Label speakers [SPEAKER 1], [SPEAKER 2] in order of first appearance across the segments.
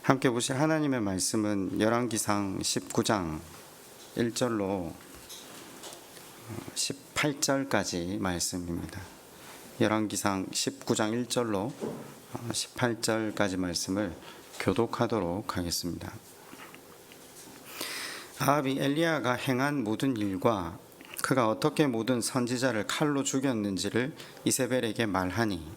[SPEAKER 1] 함께 보실 하나님의 말씀은 열왕기상 19장 1절로 18절까지 말씀입니다. 열왕기상 19장 1절로 18절까지 말씀을 교독하도록 하겠습니다. 아합이 엘리야가 행한 모든 일과 그가 어떻게 모든 선지자를 칼로 죽였는지를 이세벨에게 말하니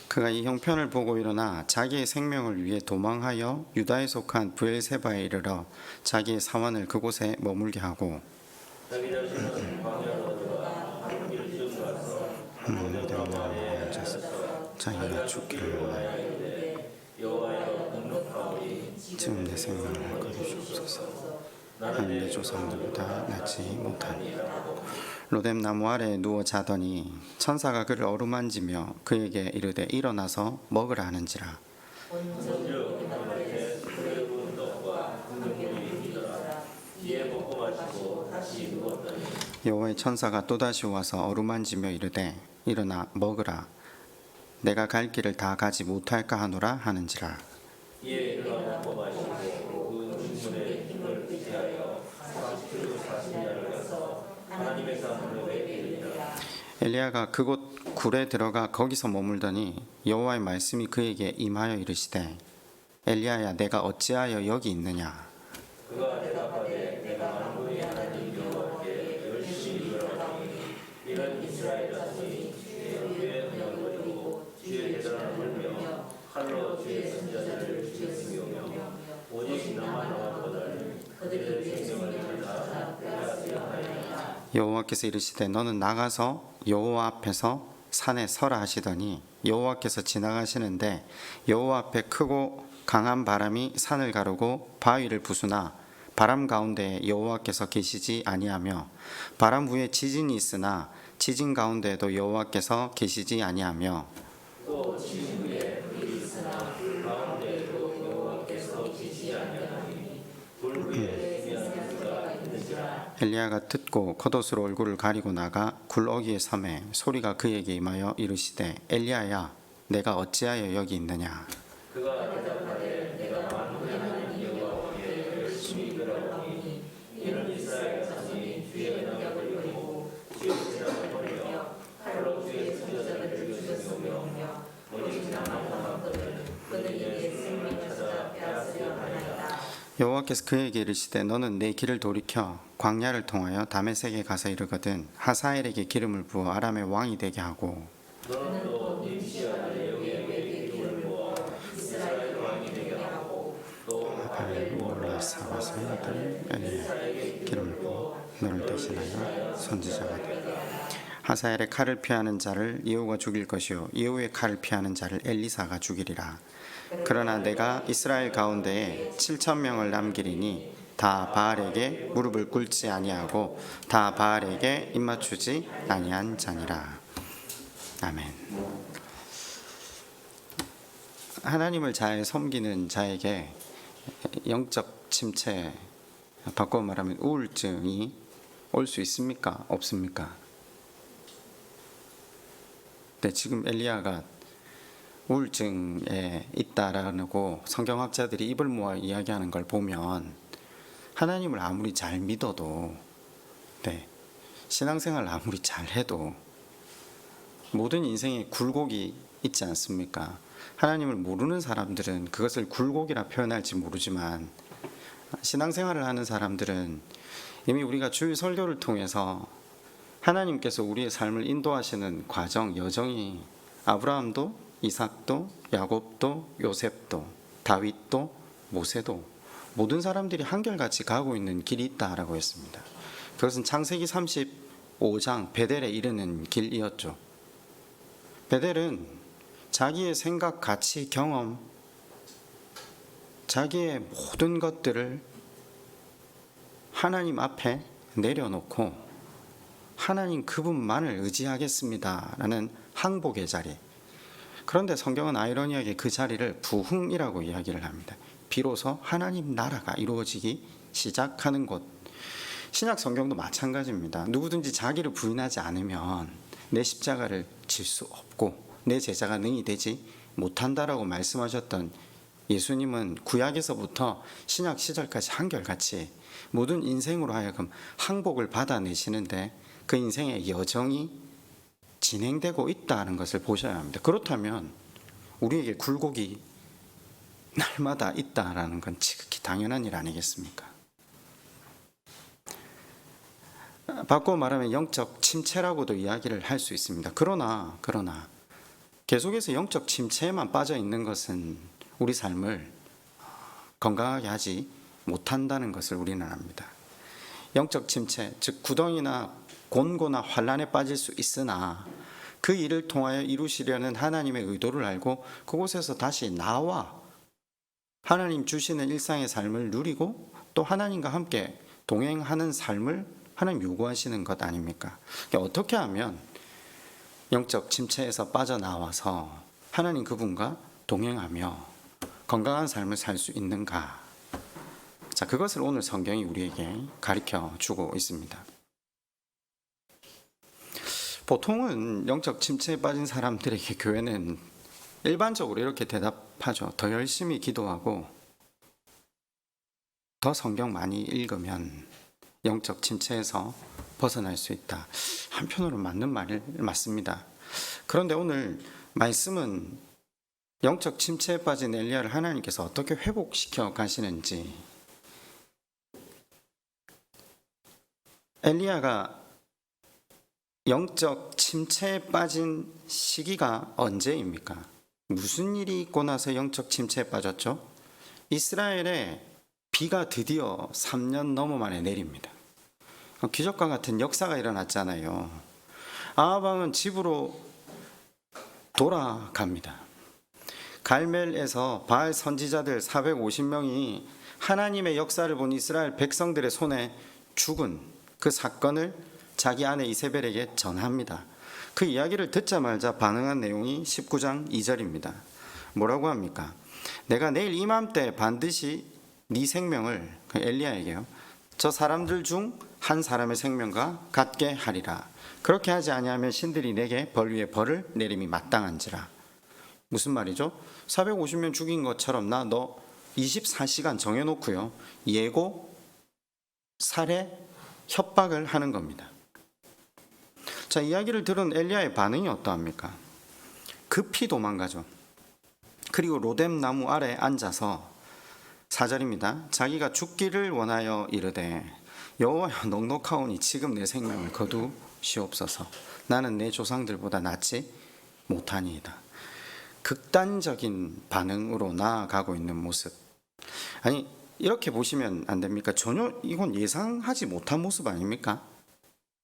[SPEAKER 1] 그가 이 형편을 보고 일어나 자기의 생명을 위해 도망하여 유다에 속한 브엘세바에 이르러 자기의 사원을 그곳에 머물게 하고 자기가 죽기를 원하여 지금 내 생명을 거두시옵소서. 하나님 내 조상들보다 낫지 못하니 로뎀 나무 아래에 누워 자더니 천사가 그를 어루만지며 그에게 이르되 일어나서 먹으라 하는지라. 여호와의 천사가 또다시 와서 어루만지며 이르되 일어나 먹으라. 내가 갈 길을 다 가지 못할까 하노라 하는지라. 엘리야가 그곳 굴에 들어가 거기서 머물더니 여호와의 말씀이 그에게 임하여 이르시되 엘리야야 내가 어찌하여 여기 있느냐. 그가 대답하되 내가 만군의 하나님 여호와께 열심히 일하노니 이는 이스라엘 자손이 주의 후에 그냥 주의 계절을 걸며 칼로 주의 선지자들을 죽였으며 오직 나만 남았거늘 그들의 생명을 찾아 빼앗으려 하였나이다. 여호와께서 이르시되 너는 나가서 여호와 앞에서 산에 서라 하시더니 여호와께서 지나가시는데 여호와 앞에 크고 강한 바람이 산을 가르고 바위를 부수나 바람 가운데에 여호와께서 계시지 아니하며 바람 후에 지진이 있으나 지진 가운데에도 여호와께서 계시지 아니하며 또 지진 후에 불이 있으나 불 가운데에도 여호와께서 계시지 아니하니 불 후에 엘리야가 듣고 겉옷으로 얼굴을 가리고 나가 굴어기에 섬에 소리가 그에게 임하여 이르시되 엘리야야 내가 어찌하여 여기 있느냐. 그가 대답하되 내가 만군의 하나님 여호와께 열심히 일하노니 이는 이스라엘 자손이 주의 은혜를 버리고 주의 제사를 버리며 칼로 주의 선지자들을 죽였으며 오직 나만 남았거든 그들이 내 생명을 찾아 빼앗으려 하나이다. 여호와께서 그에게 이르시되 너는 내 길을 돌이켜 광야를 통하여 다메섹에 가서 이르거든 하사엘에게 기름을 부어 아람의 왕이 되게 하고 너는 또 nim시 아들 여기에게 기름을 부어 이스라엘 왕이 되게 하고 또 아벨 몰라 사바스 아들 엘리야에게 기름을 부어 너를 대신하여 선지자가 되게 하사엘의 칼을 피하는 자를 예후가 죽일 것이요 예후의 칼을 피하는 자를 엘리사가 죽이리라. 그러나 내가 이스라엘 가운데에 7,000명을 남기리니 다 바알에게 무릎을 꿇지 아니하고 다 바알에게 입맞추지 아니한 자니라. 아멘. 하나님을 잘 섬기는 자에게 영적 침체, 바꿔 말하면 우울증이 올 수 있습니까? 없습니까? 네, 지금 엘리야가 우울증에 있다라고 성경학자들이 입을 모아 이야기하는 걸 보면 하나님을 아무리 잘 믿어도 신앙생활을 아무리 잘해도 모든 인생에 굴곡이 있지 않습니까? 하나님을 모르는 사람들은 그것을 굴곡이라 표현할지 모르지만 신앙생활을 하는 사람들은 이미 우리가 주일 설교를 통해서 하나님께서 우리의 삶을 인도하시는 과정, 여정이 아브라함도 이삭도 야곱도 요셉도 다윗도 모세도 모든 사람들이 한결같이 가고 있는 길이 있다라고 했습니다. 그것은 창세기 35장 베델에 이르는 길이었죠. 베델은 자기의 생각, 가치, 경험, 자기의 모든 것들을 하나님 앞에 내려놓고 하나님 그분만을 의지하겠습니다 라는 항복의 자리, 그런데 성경은 아이러니하게 그 자리를 부흥이라고 이야기를 합니다. 비로소 하나님 나라가 이루어지기 시작하는 곳. 신약 성경도 마찬가지입니다. 누구든지 자기를 부인하지 않으면 내 십자가를 질 수 없고 내 제자가 능히 되지 못한다라고 말씀하셨던 예수님은 구약에서부터 신약 시절까지 한결같이 모든 인생으로 하여금 항복을 받아내시는데 그 인생의 여정이 진행되고 있다는 것을 보셔야 합니다. 그렇다면 우리에게 굴곡이 날마다 있다라는 건 지극히 당연한 일 아니겠습니까? 바꿔 말하면 영적 침체라고도 이야기를 할 수 있습니다. 그러나 계속해서 영적 침체에만 빠져 있는 것은 우리 삶을 건강하게 하지 못한다는 것을 우리는 압니다. 영적 침체, 즉 구덩이나 곤고나 환란에 빠질 수 있으나 그 일을 통하여 이루시려는 하나님의 의도를 알고 그곳에서 다시 나와 하나님 주시는 일상의 삶을 누리고 또 하나님과 함께 동행하는 삶을 하나님 요구하시는 것 아닙니까? 그러니까 어떻게 하면 영적 침체에서 빠져나와서 하나님 그분과 동행하며 건강한 삶을 살 수 있는가? 자, 그것을 오늘 성경이 우리에게 가르쳐 주고 있습니다. 보통은 영적 침체에 빠진 사람들에게 교회는 일반적으로 이렇게 대답하죠. 더 열심히 기도하고 더 성경 많이 읽으면 영적 침체에서 벗어날 수 있다. 한편으로 맞는 말이 맞습니다. 그런데 오늘 말씀은 영적 침체에 빠진 엘리야를 하나님께서 어떻게 회복시켜 가시는지, 엘리야가 영적 침체에 빠진 시기가 언제입니까? 무슨 일이 있고 나서 영적 침체에 빠졌죠? 이스라엘에 비가 드디어 3년 넘어 만에 내립니다. 기적과 같은 역사가 일어났잖아요. 아합 왕은 집으로 돌아갑니다. 갈멜에서 바알 선지자들 450명이 하나님의 역사를 본 이스라엘 백성들의 손에 죽은 그 사건을 자기 아내 이세벨에게 전합니다. 그 이야기를 듣자마자 반응한 내용이 19장 2절입니다. 뭐라고 합니까? 내가 내일 이맘때 반드시 네 생명을, 엘리야에게요, 저 사람들 중 한 사람의 생명과 같게 하리라. 그렇게 하지 아니하면 신들이 내게 벌 위에 벌을 내림이 마땅한지라. 무슨 말이죠? 450명 죽인 것처럼 나 너 24시간 정해놓고요, 예고, 살해, 협박을 하는 겁니다. 자, 이야기를 들은 엘리야의 반응이 어떠합니까? 급히 도망가죠. 그리고 로뎀 나무 아래 앉아서 4절입니다. 자기가 죽기를 원하여 이르되 여호와여 넉넉하오니 지금 내 생명을 거두시옵소서. 나는 내 조상들보다 낫지 못하니이다. 극단적인 반응으로 나아가고 있는 모습. 아니, 이렇게 보시면 안 됩니까? 전혀 이건 예상하지 못한 모습 아닙니까?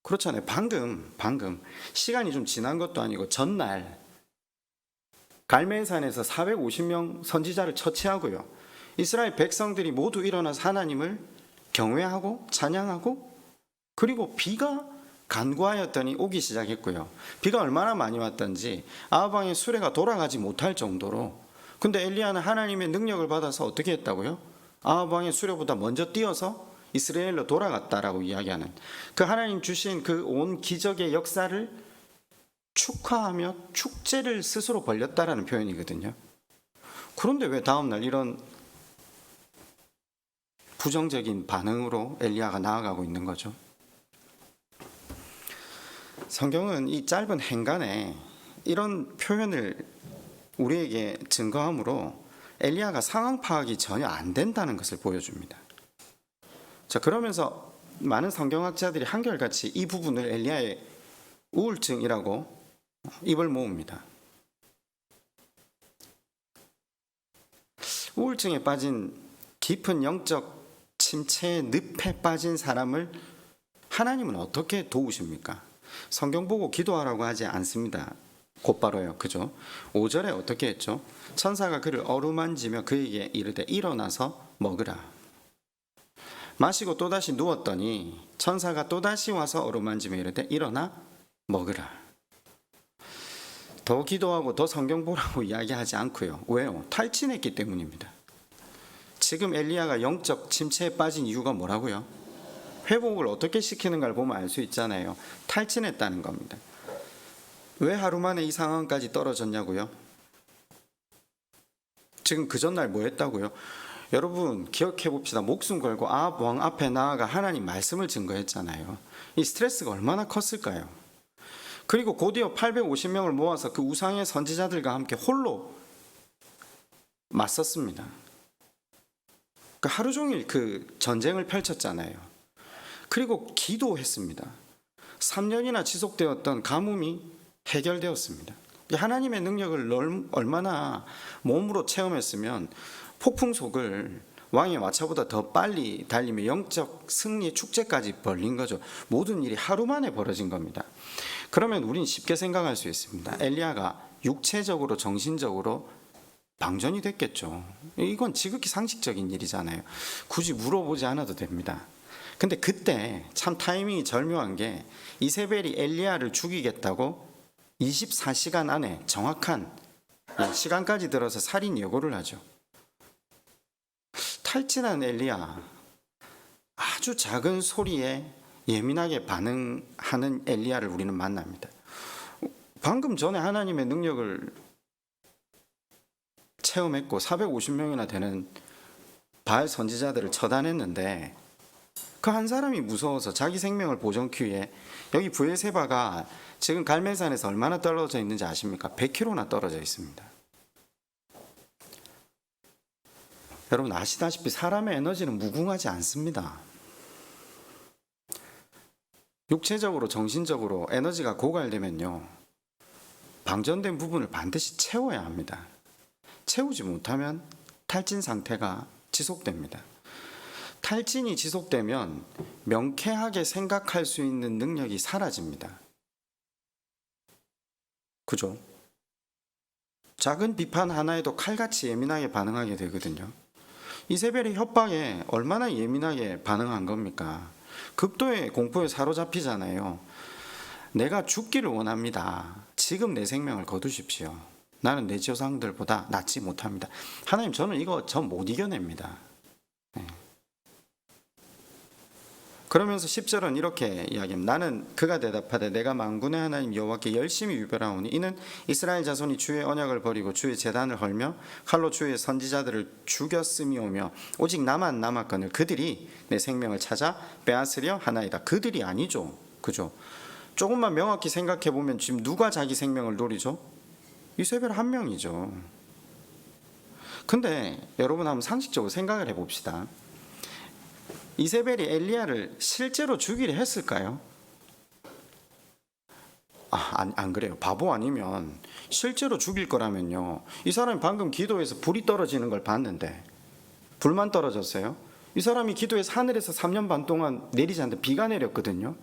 [SPEAKER 1] 그렇잖아요. 방금 시간이 좀 지난 것도 아니고 전날 갈멜산에서 450명 선지자를 처치하고요, 이스라엘 백성들이 모두 일어나서 하나님을 경외하고 찬양하고, 그리고 비가 간구하였더니 오기 시작했고요. 비가 얼마나 많이 왔던지 아합 왕의 수레가 돌아가지 못할 정도로. 근데 엘리야는 하나님의 능력을 받아서 어떻게 했다고요? 아합 왕의 수레보다 먼저 뛰어서 이스라엘로 돌아갔다라고 이야기하는, 그 하나님 주신 그 온 기적의 역사를 축하하며 축제를 스스로 벌였다라는 표현이거든요. 그런데 왜 다음날 이런 부정적인 반응으로 엘리야가 나아가고 있는 거죠? 성경은 이 짧은 행간에 이런 표현을 우리에게 증거함으로 엘리야가 상황 파악이 전혀 안 된다는 것을 보여줍니다. 자, 그러면서 많은 성경학자들이 한결같이 이 부분을 엘리야의 우울증이라고 입을 모읍니다. 우울증에 빠진 깊은 영적 침체의 늪에 빠진 사람을 하나님은 어떻게 도우십니까? 성경 보고 기도하라고 하지 않습니다. 곧바로요, 그죠? 5절에 어떻게 했죠? 천사가 그를 어루만지며 그에게 이르되 일어나서 먹으라. 마시고 또다시 누웠더니 천사가 또다시 와서 어루만지며 이르되 일어나 먹으라. 더 기도하고 더 성경 보라고 이야기하지 않고요. 왜요? 탈진했기 때문입니다. 지금 엘리야가 영적 침체에 빠진 이유가 뭐라고요? 회복을 어떻게 시키는가를 보면 알 수 있잖아요. 탈진했다는 겁니다. 왜 하루 만에 이 상황까지 떨어졌냐고요? 지금 그 전날 뭐 했다고요? 여러분 기억해 봅시다. 목숨 걸고 아합 왕 앞에 나아가 하나님 말씀을 증거했잖아요. 이 스트레스가 얼마나 컸을까요? 그리고 곧이어 850명을 모아서 그 우상의 선지자들과 함께 홀로 맞섰습니다. 그 하루 종일 그 전쟁을 펼쳤잖아요. 그리고 기도했습니다. 3년이나 지속되었던 가뭄이 해결되었습니다. 하나님의 능력을 얼마나 몸으로 체험했으면 폭풍 속을 왕의 마차보다 더 빨리 달리며 영적 승리 축제까지 벌린 거죠. 모든 일이 하루 만에 벌어진 겁니다. 그러면 우린 쉽게 생각할 수 있습니다. 엘리야가 육체적으로 정신적으로 방전이 됐겠죠. 이건 지극히 상식적인 일이잖아요. 굳이 물어보지 않아도 됩니다. 근데 그때 참 타이밍이 절묘한 게 이세벨이 엘리야를 죽이겠다고 24시간 안에 정확한 시간까지 들어서 살인 예고를 하죠. 탈진한 엘리야, 아주 작은 소리에 예민하게 반응하는 엘리야를 우리는 만납니다. 방금 전에 하나님의 능력을 체험했고 450명이나 되는 바알 선지자들을 처단했는데 그 한 사람이 무서워서 자기 생명을 보존하기 위해 여기 브에세바가 지금 갈멜산에서 얼마나 떨어져 있는지 아십니까? 100km나 떨어져 있습니다. 여러분 아시다시피 사람의 에너지는 무궁하지 않습니다. 육체적으로 정신적으로 에너지가 고갈되면요 방전된 부분을 반드시 채워야 합니다. 채우지 못하면 탈진 상태가 지속됩니다. 탈진이 지속되면 명쾌하게 생각할 수 있는 능력이 사라집니다. 그죠? 작은 비판 하나에도 칼같이 예민하게 반응하게 되거든요. 이세벨의 협박에 얼마나 예민하게 반응한 겁니까? 극도의 공포에 사로잡히잖아요. 내가 죽기를 원합니다. 지금 내 생명을 거두십시오. 나는 내 조상들보다 낫지 못합니다. 하나님 저는 이거 못 이겨냅니다. 네. 그러면서 10절은 이렇게 이야기합니다. 나는 그가 대답하되 내가 만군의 하나님 여호와께 열심히 유별하오니 이는 이스라엘 자손이 주의 언약을 버리고 주의 제단을 헐며 칼로 주의 선지자들을 죽였음이오며 오직 나만 남았거늘 그들이 내 생명을 찾아 빼앗으려 하나이다. 그들이 아니죠. 그죠? 조금만 명확히 생각해 보면 지금 누가 자기 생명을 노리죠? 이세벨 한 명이죠. 근데 여러분 한번 상식적으로 생각을 해봅시다. 이세벨이 엘리야를 실제로 죽이려 했을까요? 안 그래요. 바보 아니면 실제로 죽일 거라면요. 이 사람이 방금 기도해서 불이 떨어지는 걸 봤는데 불만 떨어졌어요. 이 사람이 기도해서 하늘에서 3년 반 동안 내리지 않는 비가 내렸거든요.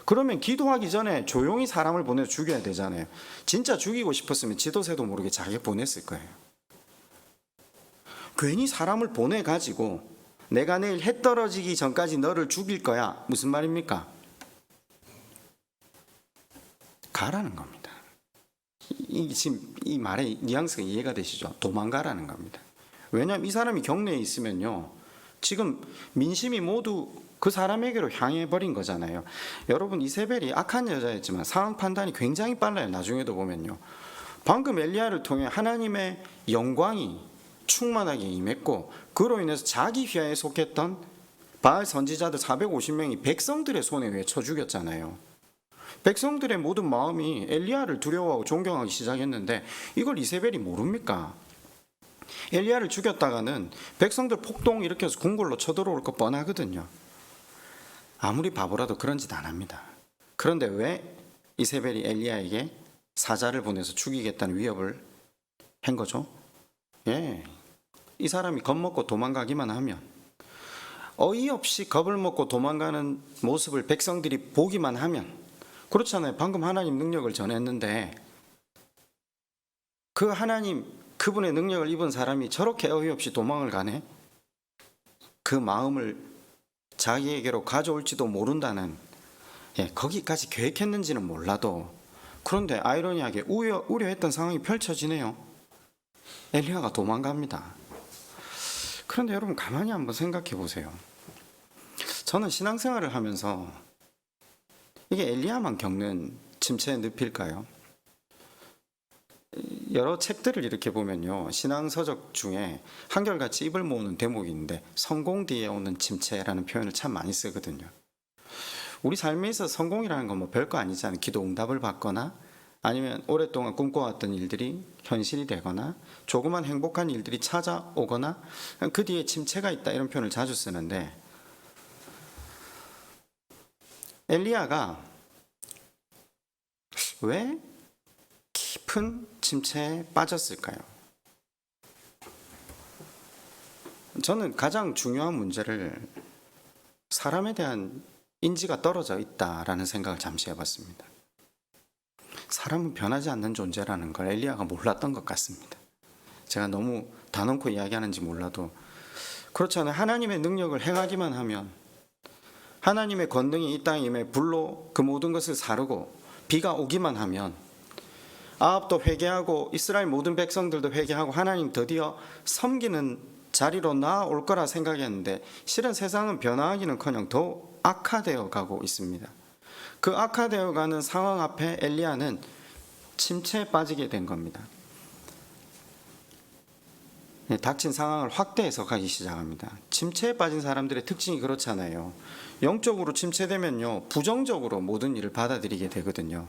[SPEAKER 1] 그러면 기도하기 전에 조용히 사람을 보내서 죽여야 되잖아요. 진짜 죽이고 싶었으면 지도새도 모르게 자기 보냈을 거예요. 괜히 사람을 보내가지고 내가 내일 해 떨어지기 전까지 너를 죽일 거야. 무슨 말입니까? 가라는 겁니다. 지금 이 말의 뉘앙스가 이해가 되시죠? 도망가라는 겁니다. 왜냐하면 이 사람이 경내에 있으면요 지금 민심이 모두 그 사람에게로 향해 버린 거잖아요. 여러분 이세벨이 악한 여자였지만 상황 판단이 굉장히 빨라요. 나중에도 보면요 방금 엘리야를 통해 하나님의 영광이 충만하게 임했고 그로 인해서 자기 휘하에 속했던 바알 선지자들 450명이 백성들의 손에 의해 쳐 죽였잖아요. 백성들의 모든 마음이 엘리야를 두려워하고 존경하기 시작했는데 이걸 이세벨이 모릅니까? 엘리야를 죽였다가는 백성들 폭동 일으켜서 궁궐로 쳐들어올 거 뻔하거든요. 아무리 바보라도 그런 짓 안 합니다. 그런데 왜 이세벨이 엘리야에게 사자를 보내서 죽이겠다는 위협을 한 거죠? 이 사람이 겁먹고 도망가기만 하면 어이없이 겁을 먹고 도망가는 모습을 백성들이 보기만 하면 그렇잖아요. 방금 하나님 능력을 전했는데 그 하나님 그분의 능력을 입은 사람이 저렇게 어이없이 도망을 가네? 그 마음을 자기에게로 가져올지도 모른다는 거기까지 계획했는지는 몰라도 그런데 아이러니하게 우려했던 상황이 펼쳐지네요. 엘리야가 도망갑니다. 그런데 여러분 가만히 한번 생각해 보세요. 저는 신앙생활을 하면서 이게 엘리야만 겪는 침체의 늪일까요? 여러 책들을 이렇게 보면요, 신앙서적 중에 한결같이 입을 모으는 대목이 있는데 성공 뒤에 오는 침체라는 표현을 참 많이 쓰거든요. 우리 삶에 있어서 성공이라는 건 뭐 별거 아니잖아요. 기도 응답을 받거나 아니면 오랫동안 꿈꿔왔던 일들이 현실이 되거나 조그만 행복한 일들이 찾아오거나 그 뒤에 침체가 있다, 이런 표현을 자주 쓰는데 엘리야가 왜 깊은 침체에 빠졌을까요? 저는 가장 중요한 문제를 사람에 대한 인지가 떨어져 있다라는 생각을 잠시 해봤습니다. 사람은 변하지 않는 존재라는 걸 엘리야가 몰랐던 것 같습니다. 제가 너무 단언코 이야기하는지 몰라도 그렇잖아요. 하나님의 능력을 행하기만 하면, 하나님의 권능이 이 땅에 임해 불로 그 모든 것을 사르고 비가 오기만 하면 아합도 회개하고 이스라엘 모든 백성들도 회개하고 하나님 드디어 섬기는 자리로 나아올 거라 생각했는데 실은 세상은 변화하기는커녕 더 악화되어 가고 있습니다. 그 악화되어 가는 상황 앞에 엘리야는 침체에 빠지게 된 겁니다. 닥친 상황을 확대해서 가기 시작합니다. 침체에 빠진 사람들의 특징이 그렇잖아요. 영적으로 침체되면요, 부정적으로 모든 일을 받아들이게 되거든요.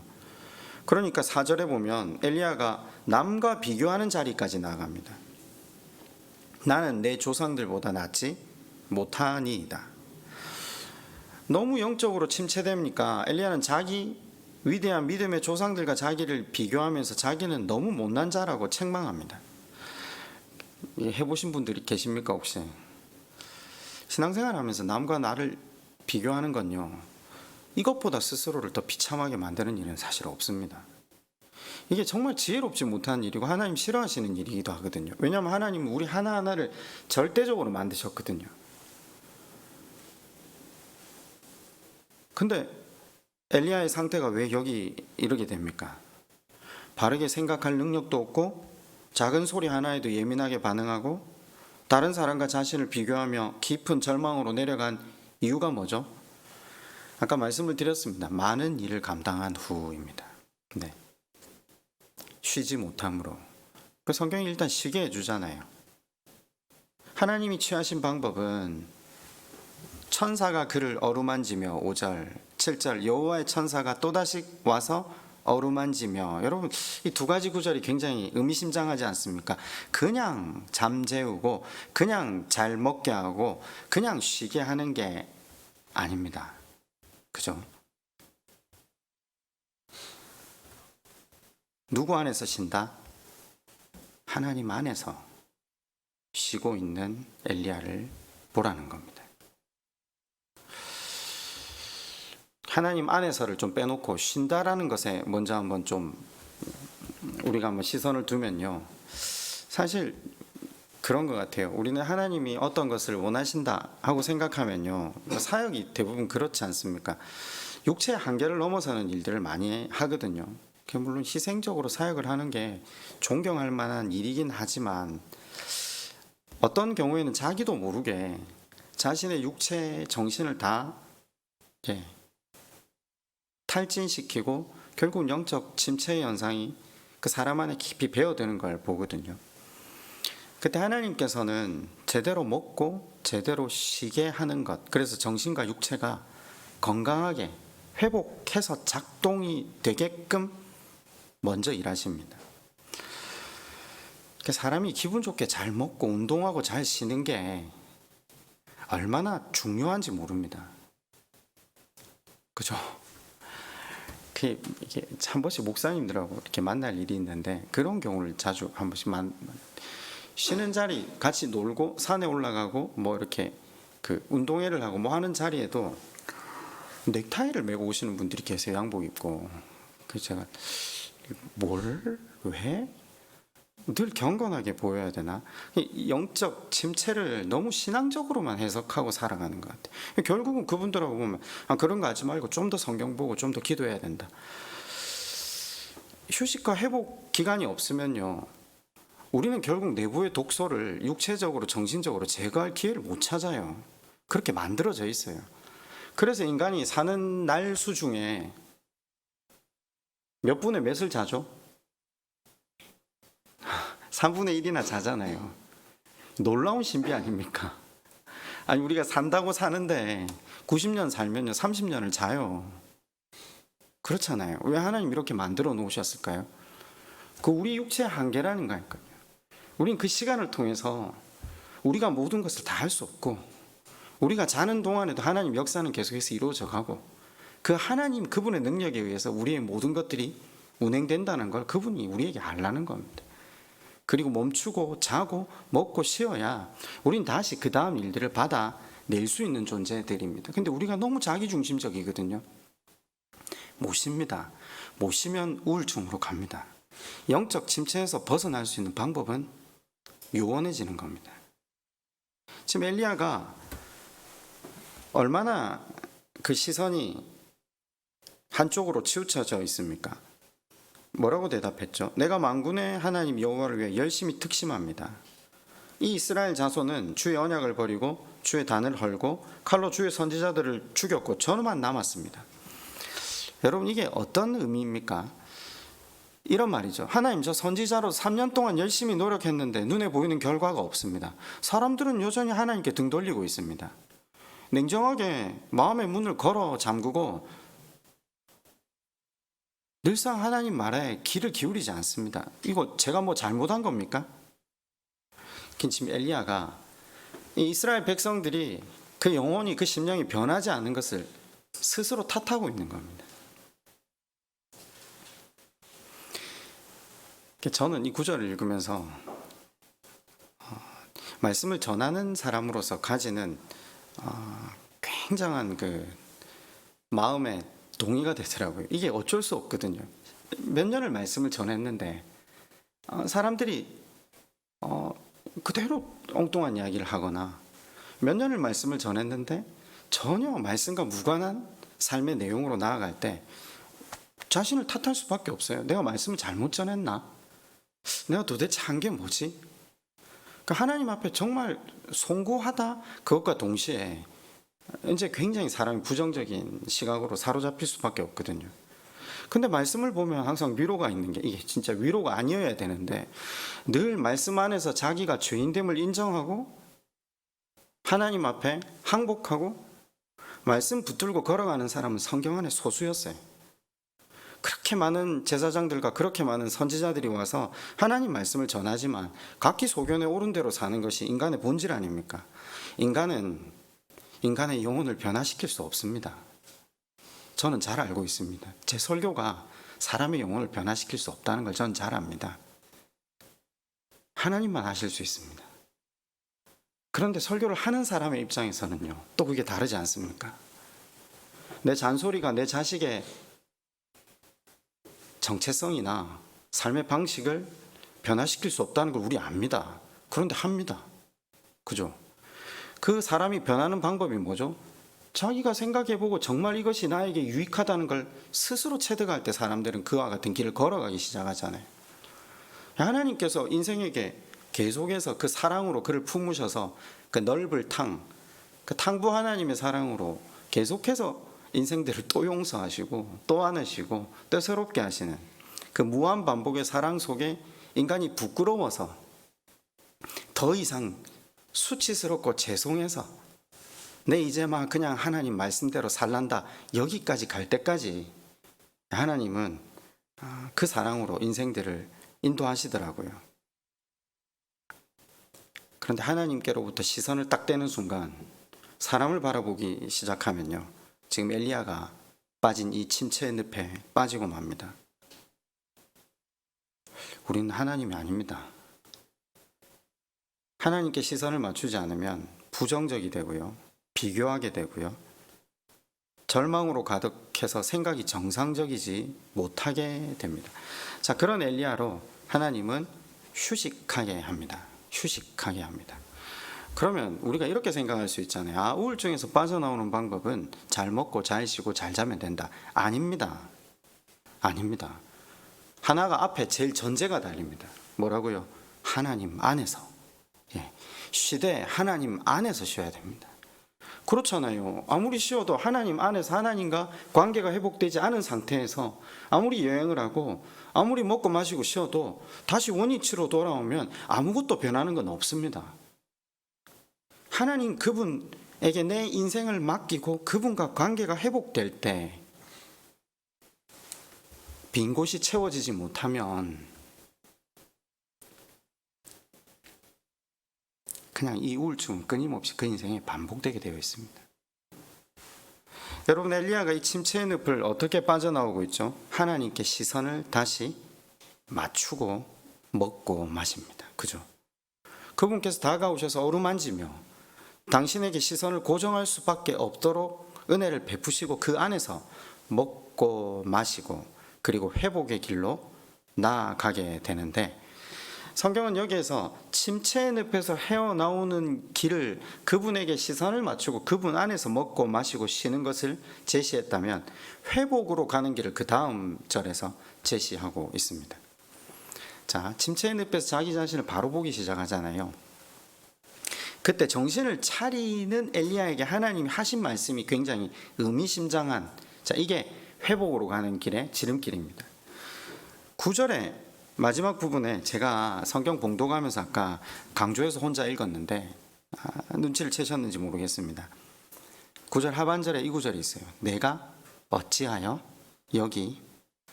[SPEAKER 1] 그러니까 4절에 보면 엘리야가 남과 비교하는 자리까지 나아갑니다. 나는 내 조상들보다 낫지 못하니이다. 너무 영적으로 침체됩니까? 엘리야는 자기 위대한 믿음의 조상들과 자기를 비교하면서 자기는 너무 못난 자라고 책망합니다. 해보신 분들이 계십니까 혹시? 신앙생활 하면서 남과 나를 비교하는 건요, 이것보다 스스로를 더 비참하게 만드는 일은 사실 없습니다. 이게 정말 지혜롭지 못한 일이고 하나님 싫어하시는 일이기도 하거든요. 왜냐하면 하나님은 우리 하나하나를 절대적으로 만드셨거든요. 근데 엘리야의 상태가 왜 여기 이르게 됩니까? 바르게 생각할 능력도 없고 작은 소리 하나에도 예민하게 반응하고 다른 사람과 자신을 비교하며 깊은 절망으로 내려간 이유가 뭐죠? 아까 말씀을 드렸습니다. 많은 일을 감당한 후입니다. 네. 쉬지 못함으로. 그 성경이 일단 쉬게 해주잖아요. 하나님이 취하신 방법은 천사가 그를 어루만지며 5절, 7절 여호와의 천사가 또다시 와서 어루만지며, 여러분 이 두 가지 구절이 굉장히 의미심장하지 않습니까? 그냥 잠재우고 그냥 잘 먹게 하고 그냥 쉬게 하는 게 아닙니다. 그죠? 누구 안에서 쉰다? 하나님 안에서 쉬고 있는 엘리야를 보라는 겁니다. 하나님 안에서를 좀 빼놓고 쉰다라는 것에 먼저 한번 좀 우리가 한번 시선을 두면요, 사실 그런 것 같아요. 우리는 하나님이 어떤 것을 원하신다 하고 생각하면요, 사역이 대부분 그렇지 않습니까? 육체의 한계를 넘어서는 일들을 많이 하거든요. 물론 희생적으로 사역을 하는 게 존경할 만한 일이긴 하지만 어떤 경우에는 자기도 모르게 자신의 육체 정신을 다 탈진시키고 결국 영적 침체의 현상이 그 사람 안에 깊이 배어드는 걸 보거든요. 그때 하나님께서는 제대로 먹고 제대로 쉬게 하는 것, 그래서 정신과 육체가 건강하게 회복해서 작동이 되게끔 먼저 일하십니다. 사람이 기분 좋게 잘 먹고 운동하고 잘 쉬는 게 얼마나 중요한지 모릅니다. 그죠? 이게 한 번씩 목사님들하고 이렇게 만날 일이 있는데 그런 경우를 자주 한 번씩 쉬는 자리, 같이 놀고 산에 올라가고 뭐 이렇게 그 운동회를 하고 뭐 하는 자리에도 넥타이를 메고 오시는 분들이 계세요. 양복 입고. 그래서 제가 왜? 늘 경건하게 보여야 되나? 영적 침체를 너무 신앙적으로만 해석하고 살아가는 것 같아요. 결국은 그분들하고 보면 그런 거 하지 말고 좀 더 성경 보고 좀 더 기도해야 된다. 휴식과 회복 기간이 없으면요, 우리는 결국 내부의 독소를 육체적으로 정신적으로 제거할 기회를 못 찾아요. 그렇게 만들어져 있어요. 그래서 인간이 사는 날 수 중에 몇 분의 몇을 자죠? 3분의 1이나 자잖아요. 놀라운 신비 아닙니까? 아니, 우리가 산다고 사는데 90년 살면요 30년을 자요. 그렇잖아요. 왜 하나님 이렇게 만들어 놓으셨을까요? 그 우리 육체의 한계라는 거니까요. 우린 그 시간을 통해서 우리가 모든 것을 다 할 수 없고, 우리가 자는 동안에도 하나님 역사는 계속해서 이루어져 가고, 그 하나님 그분의 능력에 의해서 우리의 모든 것들이 운행된다는 걸 그분이 우리에게 알라는 겁니다. 그리고 멈추고 자고 먹고 쉬어야 우린 다시 그 다음 일들을 받아낼 수 있는 존재들입니다. 근데 우리가 너무 자기중심적이거든요. 못 쉽니다. 못 쉬면 우울증으로 갑니다. 영적 침체에서 벗어날 수 있는 방법은 요원해지는 겁니다. 지금 엘리야가 얼마나 그 시선이 한쪽으로 치우쳐져 있습니까? 뭐라고 대답했죠? 내가 만군의 하나님 여호와를 위해 열심히 특심합니다. 이 이스라엘 자손은 주의 언약을 버리고 주의 단을 헐고 칼로 주의 선지자들을 죽였고 저만 남았습니다. 여러분, 이게 어떤 의미입니까? 이런 말이죠. 하나님, 저 선지자로 3년 동안 열심히 노력했는데 눈에 보이는 결과가 없습니다. 사람들은 여전히 하나님께 등 돌리고 있습니다. 냉정하게 마음의 문을 걸어 잠그고 늘상 하나님 말에 귀를 기울이지 않습니다. 이거 제가 뭐 잘못한 겁니까? 지금 엘리야가 이 이스라엘 백성들이 그 영혼이, 그 심령이 변하지 않는 것을 스스로 탓하고 있는 겁니다. 저는 이 구절을 읽으면서 말씀을 전하는 사람으로서 가지는 굉장한 그 마음의 동의가 되더라고요. 이게 어쩔 수 없거든요. 몇 년을 말씀을 전했는데 사람들이 그대로 엉뚱한 이야기를 하거나, 몇 년을 말씀을 전했는데 전혀 말씀과 무관한 삶의 내용으로 나아갈 때 자신을 탓할 수밖에 없어요. 내가 말씀을 잘못 전했나? 내가 도대체 한 게 뭐지? 그러니까 하나님 앞에 정말 송구하다, 그것과 동시에 이제 굉장히 사람이 부정적인 시각으로 사로잡힐 수밖에 없거든요. 근데 말씀을 보면 항상 위로가 있는 게, 이게 진짜 위로가 아니어야 되는데, 늘 말씀 안에서 자기가 죄인됨을 인정하고 하나님 앞에 항복하고 말씀 붙들고 걸어가는 사람은 성경 안에 소수였어요. 그렇게 많은 제사장들과 그렇게 많은 선지자들이 와서 하나님 말씀을 전하지만 각기 소견에 옳은 대로 사는 것이 인간의 본질 아닙니까? 인간은 인간의 영혼을 변화시킬 수 없습니다. 저는 잘 알고 있습니다. 제 설교가 사람의 영혼을 변화시킬 수 없다는 걸 저는 잘 압니다. 하나님만 하실 수 있습니다. 그런데 설교를 하는 사람의 입장에서는요, 또 그게 다르지 않습니까? 내 잔소리가 내 자식의 정체성이나 삶의 방식을 변화시킬 수 없다는 걸 우리 압니다. 그런데 합니다. 그죠? 그 사람이 변하는 방법이 뭐죠? 자기가 생각해보고 정말 이것이 나에게 유익하다는 걸 스스로 체득할 때 사람들은 그와 같은 길을 걸어가기 시작하잖아요. 하나님께서 인생에게 계속해서 그 사랑으로 그를 품으셔서 그 넓을 탕, 그 탕부 하나님의 사랑으로 계속해서 인생들을 또 용서하시고 또 안으시고 또 새롭게 하시는 그 무한 반복의 사랑 속에 인간이 부끄러워서 더 이상 수치스럽고 죄송해서 내 이제 막 그냥 하나님 말씀대로 살란다, 여기까지 갈 때까지 하나님은 그 사랑으로 인생들을 인도하시더라고요. 그런데 하나님께로부터 시선을 딱 떼는 순간 사람을 바라보기 시작하면요, 지금 엘리야가 빠진 이 침체의 늪에 빠지고 맙니다. 우리는 하나님이 아닙니다. 하나님께 시선을 맞추지 않으면 부정적이 되고요, 비교하게 되고요, 절망으로 가득해서 생각이 정상적이지 못하게 됩니다. 자, 그런 엘리야로 하나님은 휴식하게 합니다. 휴식하게 합니다. 그러면 우리가 이렇게 생각할 수 있잖아요. 우울증에서 빠져나오는 방법은 잘 먹고 잘 쉬고 잘 자면 된다. 아닙니다. 아닙니다. 하나가 앞에 제일 전제가 달립니다. 뭐라고요? 하나님 안에서. 쉬되 하나님 안에서 쉬어야 됩니다. 그렇잖아요. 아무리 쉬어도 하나님 안에서 하나님과 관계가 회복되지 않은 상태에서 아무리 여행을 하고 아무리 먹고 마시고 쉬어도 다시 원위치로 돌아오면 아무것도 변하는 건 없습니다. 하나님 그분에게 내 인생을 맡기고 그분과 관계가 회복될 때 빈 곳이 채워지지 못하면 그냥 이 우울증은 끊임없이 그 인생에 반복되게 되어 있습니다. 여러분, 엘리야가 이 침체의 늪을 어떻게 빠져나오고 있죠? 하나님께 시선을 다시 맞추고 먹고 마십니다. 그죠? 그분께서 다가오셔서 어루만지며 당신에게 시선을 고정할 수밖에 없도록 은혜를 베푸시고 그 안에서 먹고 마시고 그리고 회복의 길로 나아가게 되는데, 성경은 여기에서 침체의 늪에서 헤어나오는 길을 그분에게 시선을 맞추고 그분 안에서 먹고 마시고 쉬는 것을 제시했다면 회복으로 가는 길을 그 다음 절에서 제시하고 있습니다. 자, 침체의 늪에서 자기 자신을 바로 보기 시작하잖아요. 그때 정신을 차리는 엘리야에게 하나님이 하신 말씀이 굉장히 의미심장한, 자, 이게 회복으로 가는 길의 지름길입니다. 9절에 마지막 부분에 제가 성경 봉독하면서 아까 강조해서 혼자 읽었는데 눈치를 채셨는지 모르겠습니다. 9절 하반절에 이 구절이 있어요. 내가 어찌하여 여기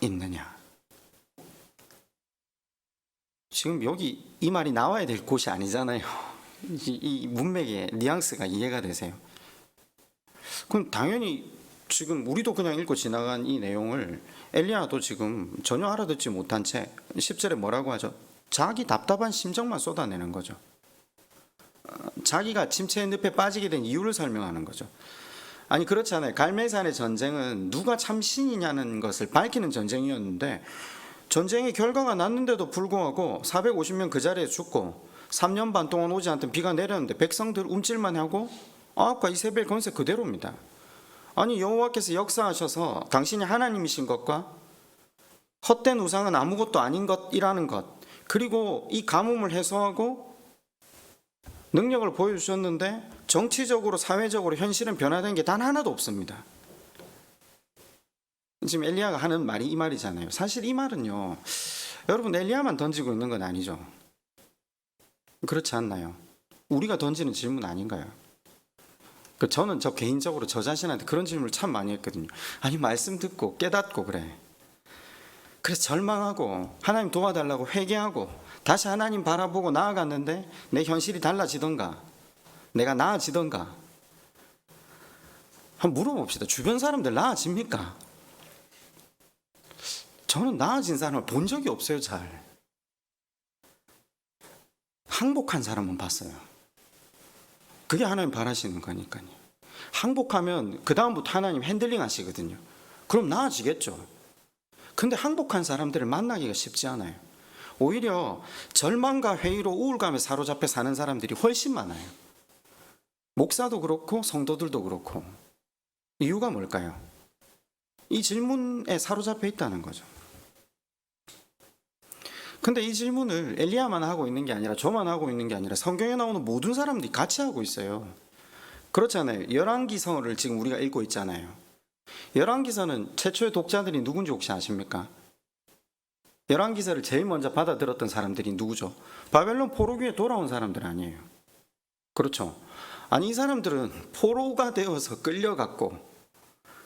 [SPEAKER 1] 있느냐. 지금 여기 이 말이 나와야 될 곳이 아니잖아요. 이 문맥의 뉘앙스가 이해가 되세요? 그럼 당연히 지금 우리도 그냥 읽고 지나간 이 내용을 엘리야도 지금 전혀 알아듣지 못한 채 10절에 뭐라고 하죠? 자기 답답한 심정만 쏟아내는 거죠. 자기가 침체의 늪에 빠지게 된 이유를 설명하는 거죠. 아니 그렇잖아요. 갈멜산의 전쟁은 누가 참 신이냐는 것을 밝히는 전쟁이었는데 전쟁의 결과가 났는데도 불구하고 450명 그 자리에 죽고 3년 반 동안 오지 않던 비가 내렸는데 백성들 움찔만 하고 아합과 이세벨 건세 그대로입니다. 아니 여호와께서 역사하셔서 당신이 하나님이신 것과 헛된 우상은 아무것도 아닌 것이라는 것, 그리고 이 가뭄을 해소하고 능력을 보여주셨는데 정치적으로 사회적으로 현실은 변화된 게 단 하나도 없습니다. 지금 엘리야가 하는 말이 이 말이잖아요. 사실 이 말은요, 여러분 엘리야만 던지고 있는 건 아니죠. 그렇지 않나요? 우리가 던지는 질문 아닌가요? 저는 개인적으로 저 자신한테 그런 질문을 참 많이 했거든요. 아니 말씀 듣고 깨닫고 그래서 절망하고 하나님 도와달라고 회개하고 다시 하나님 바라보고 나아갔는데 내 현실이 달라지던가 내가 나아지던가. 한번 물어봅시다. 주변 사람들 나아집니까? 저는 나아진 사람을 본 적이 없어요. 잘 항복한 사람은 봤어요. 그게 하나님 바라시는 거니까요. 항복하면 그 다음부터 하나님 핸들링 하시거든요. 그럼 나아지겠죠. 근데 항복한 사람들을 만나기가 쉽지 않아요. 오히려 절망과 회의로 우울감에 사로잡혀 사는 사람들이 훨씬 많아요. 목사도 그렇고 성도들도 그렇고. 이유가 뭘까요? 이 질문에 사로잡혀 있다는 거죠. 근데 이 질문을 엘리야만 하고 있는 게 아니라 저만 하고 있는 게 아니라 성경에 나오는 모든 사람들이 같이 하고 있어요. 그렇잖아요. 열왕기서를 지금 우리가 읽고 있잖아요. 열왕기서는 최초의 독자들이 누군지 혹시 아십니까? 열왕기서를 제일 먼저 받아들었던 사람들이 누구죠? 바벨론 포로기에 돌아온 사람들 아니에요. 그렇죠? 아니 이 사람들은 포로가 되어서 끌려갔고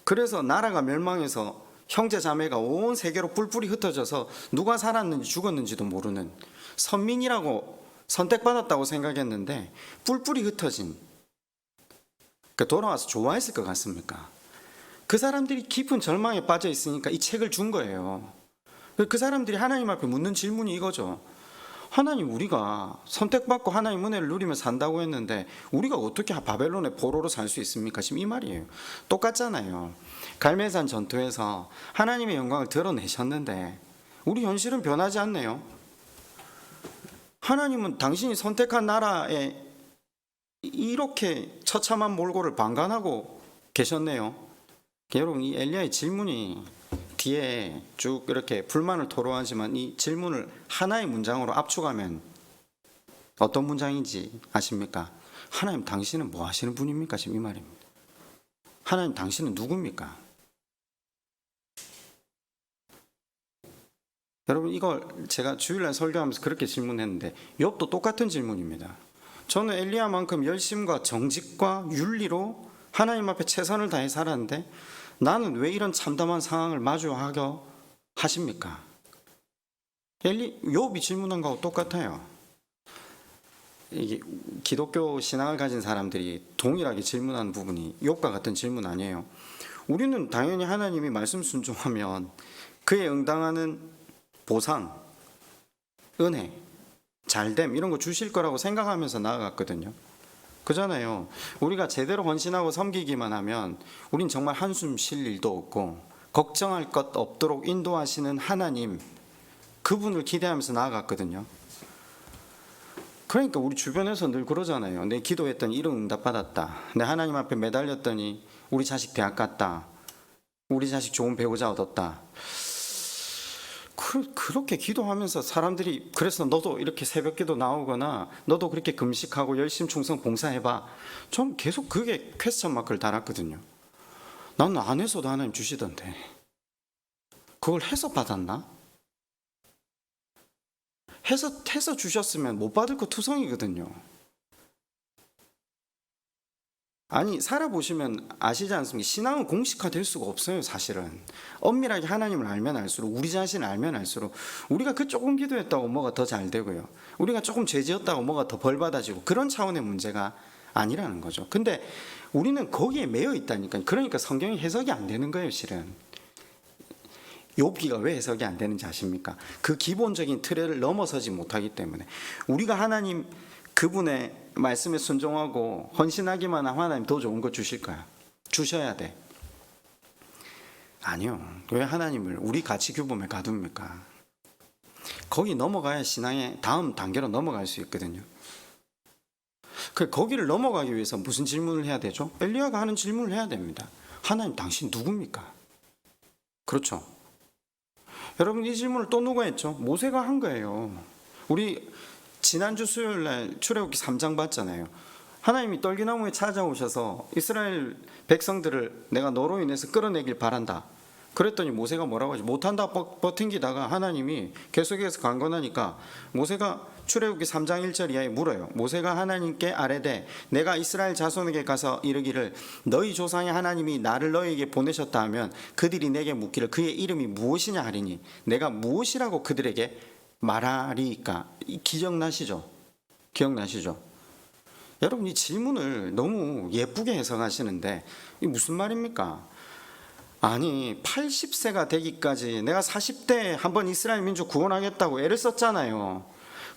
[SPEAKER 1] 그래서 나라가 멸망해서 형제 자매가 온 세계로 뿔뿔이 흩어져서 누가 살았는지 죽었는지도 모르는 선민이라고 선택받았다고 생각했는데 뿔뿔이 흩어진, 돌아와서 좋아했을 것 같습니까? 그 사람들이 깊은 절망에 빠져 있으니까 이 책을 준 거예요. 그 사람들이 하나님 앞에 묻는 질문이 이거죠. 하나님, 우리가 선택받고 하나님 은혜를 누리며 산다고 했는데 우리가 어떻게 바벨론의 포로로 살 수 있습니까? 지금 이 말이에요. 똑같잖아요. 갈멜산 전투에서 하나님의 영광을 드러내셨는데 우리 현실은 변하지 않네요. 하나님은 당신이 선택한 나라에 이렇게 처참한 몰골을 방관하고 계셨네요. 여러분, 이 엘리야의 질문이 뒤에 쭉 이렇게 불만을 토로하지만 이 질문을 하나의 문장으로 압축하면 어떤 문장인지 아십니까? 하나님 당신은 뭐 하시는 분입니까? 지금 이 말입니다. 하나님 당신은 누굽니까? 여러분, 이걸 제가 주일날 설교하면서 그렇게 질문했는데 욥도 똑같은 질문입니다. 저는 엘리야만큼 열심과 정직과 윤리로 하나님 앞에 최선을 다해 살았는데 나는 왜 이런 참담한 상황을 마주하게 하십니까? 욥이 질문한 거하고 똑같아요. 이게 기독교 신앙을 가진 사람들이 동일하게 질문하는 부분이 욥과 같은 질문 아니에요. 우리는 당연히 하나님이 말씀 순종하면 그에 응당하는 보상, 은혜, 잘됨 이런 거 주실 거라고 생각하면서 나아갔거든요. 그잖아요. 우리가 제대로 헌신하고 섬기기만 하면 우린 정말 한숨 쉴 일도 없고 걱정할 것 없도록 인도하시는 하나님, 그분을 기대하면서 나아갔거든요. 그러니까 우리 주변에서 늘 그러잖아요. 내 기도했더니 이런 응답 받았다. 내 하나님 앞에 매달렸더니 우리 자식 대학 갔다. 우리 자식 좋은 배우자 얻었다. 그렇게 기도하면서 사람들이 그래서 너도 이렇게 새벽 기도 나오거나 너도 그렇게 금식하고 열심 충성 봉사해봐. 전 계속 그게 퀘스천 마크를 달았거든요. 나는 안 해서도 하나님 주시던데 그걸 해서 받았나? 해서 주셨으면 못 받을 거 투성이거든요. 아니, 살아보시면 아시지 않습니까? 신앙은 공식화될 수가 없어요. 사실은 엄밀하게 하나님을 알면 알수록, 우리 자신을 알면 알수록 우리가 그 조금 기도했다고 뭐가 더 잘 되고요, 우리가 조금 죄 지었다고 뭐가 더 벌 받아지고 그런 차원의 문제가 아니라는 거죠. 근데 우리는 거기에 매여 있다니까요. 그러니까 성경이 해석이 안 되는 거예요. 실은 욥기가 왜 해석이 안 되는지 아십니까? 그 기본적인 틀을 넘어서지 못하기 때문에. 우리가 하나님 그분의 말씀에 순종하고 헌신하기만 하면 하나님 더 좋은 거 주실 거야. 주셔야 돼. 아니요. 왜 하나님을 우리 가치 규범에 가둡니까? 거기 넘어가야 신앙의 다음 단계로 넘어갈 수 있거든요. 거기를 넘어가기 위해서 무슨 질문을 해야 되죠? 엘리야가 하는 질문을 해야 됩니다. 하나님 당신 누굽니까? 그렇죠. 여러분, 이 질문을 또 누가 했죠? 모세가 한 거예요. 우리 지난주 수요일날 출애굽기 3장 봤잖아요. 하나님이 떨기나무에 찾아오셔서 이스라엘 백성들을 내가 너로 인해서 끌어내길 바란다. 그랬더니 모세가 뭐라고 하지? 못한다 버팅기다가 하나님이 계속해서 강권하니까 모세가 출애굽기 3장 1절 이하에 물어요. 모세가 하나님께 아뢰되 내가 이스라엘 자손에게 가서 이르기를 너희 조상의 하나님이 나를 너희에게 보내셨다 하면 그들이 내게 묻기를 그의 이름이 무엇이냐 하리니 내가 무엇이라고 그들에게 말하리까? 기억나시죠? 여러분, 이 질문을 너무 예쁘게 해석하시는데 이게 무슨 말입니까? 아니, 80세가 되기까지 내가 40대에 한번 이스라엘 민족 구원하겠다고 애를 썼잖아요.